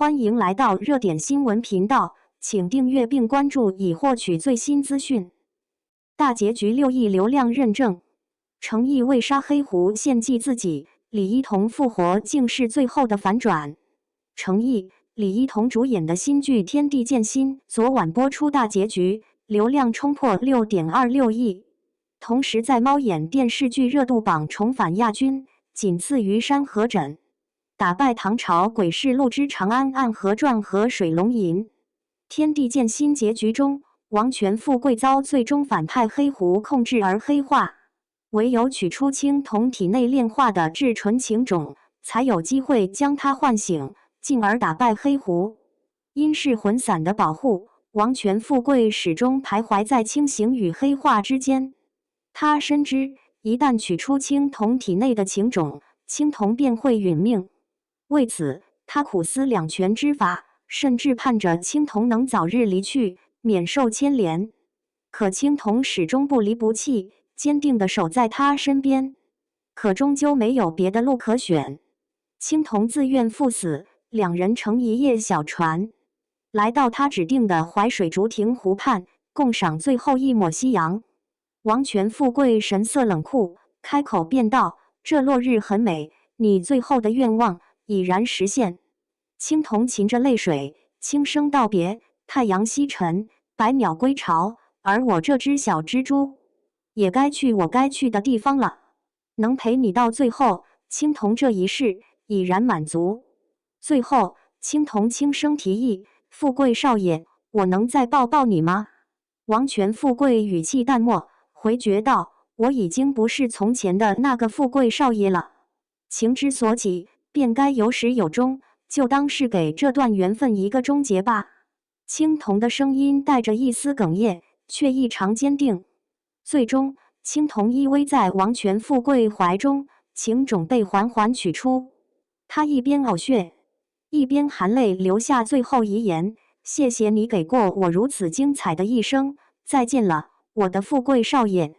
欢迎来到热点新闻频道，请订阅并关注以获取最新资讯。大结局6亿流量认证，诚意为杀黑狐献祭自己，李一桐复活竟是最后的反转。诚意，李一桐主演的新剧《天地剑心》昨晚播出大结局，流量冲破6.26亿，同时在猫眼电视剧热度榜重返亚军，仅次于《山河枕》。打败唐朝诡事录之长安暗河传和水龙吟。天地剑心结局中，王权富贵遭最终反派黑狐控制而黑化，唯有取出青铜体内炼化的至纯情种，才有机会将他唤醒，进而打败黑狐。因是魂散的保护，王权富贵始终徘徊在清醒与黑化之间。他深知，一旦取出青铜体内的情种，青铜便会殒命。为此，他苦思两全之法，甚至盼着青铜能早日离去，免受牵连。可青铜始终不离不弃，坚定地守在他身边。可终究没有别的路可选，青铜自愿赴死，两人乘一叶小船，来到他指定的淮水竹亭湖畔，共赏最后一抹夕阳。王权富贵神色冷酷，开口便道：“这落日很美，你最后的愿望已然实现。”青铜噙着泪水，轻声道别：“太阳西沉，百鸟归巢，而我这只小蜘蛛，也该去我该去的地方了。能陪你到最后，青铜这一世已然满足。”最后，青铜轻声提议：“富贵少爷，我能再抱抱你吗？”王权富贵语气淡漠，回绝道：“我已经不是从前的那个富贵少爷了。情之所起，便该有始有终，就当是给这段缘分一个终结吧。”青铜的声音带着一丝哽咽，却异常坚定。最终，青铜依偎在王权富贵怀中，情种被缓缓取出。他一边呕血，一边含泪留下最后遗言：“谢谢你给过我如此精彩的一生，再见了，我的富贵少爷。”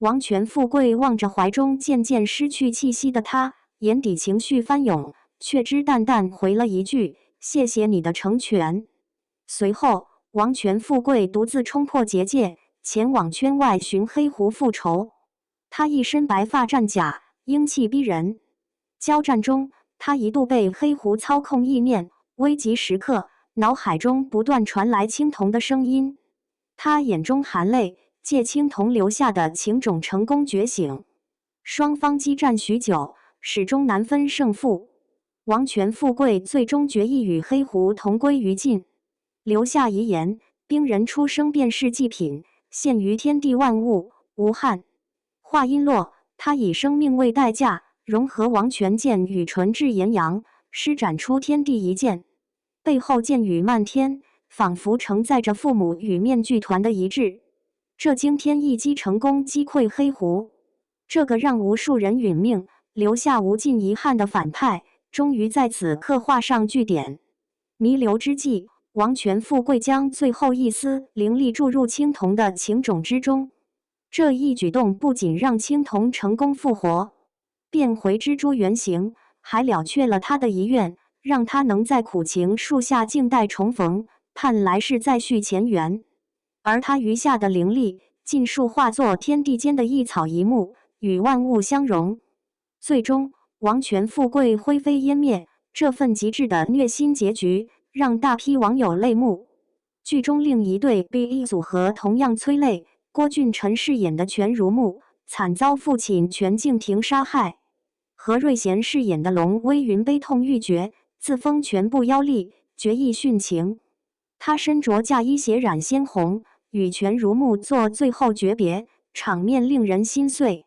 王权富贵望着怀中渐渐失去气息的他，眼底情绪翻涌，却只淡淡回了一句：“谢谢你的成全。”随后，王权富贵独自冲破结界，前往圈外寻黑狐复仇。他一身白发战甲，英气逼人。交战中，他一度被黑狐操控意念，危急时刻，脑海中不断传来青铜的声音。他眼中含泪，借青铜留下的情种成功觉醒。双方激战许久，始终难分胜负。王权富贵最终决意与黑狐同归于尽，留下遗言：“兵人出生便是祭品，献于天地万物，无憾。”话音落，他以生命为代价，融合王权剑与纯质炎阳，施展出天地一剑。背后剑雨漫天，仿佛承载着父母与面具团的一致。这惊天一击成功击溃黑狐，这个让无数人殒命，留下无尽遗憾的反派，终于在此刻画上句点。弥留之际，王权富贵将最后一丝灵力注入青铜的情种之中。这一举动不仅让青铜成功复活，变回蜘蛛原形，还了却了他的遗愿，让他能在苦情树下静待重逢，盼来世再续前缘。而他余下的灵力，尽数化作天地间的一草一木，与万物相融。最终，王权富贵灰飞烟灭，这份极致的虐心结局，让大批网友泪目。剧中另一对 BE 组合同样催泪，郭俊辰饰演的全如沐，惨遭父亲全敬亭杀害；何瑞贤饰演的龙微云悲痛欲绝，自封全部妖力，决意殉情。他身着嫁衣血染鲜红，与全如沐做最后诀别，场面令人心碎。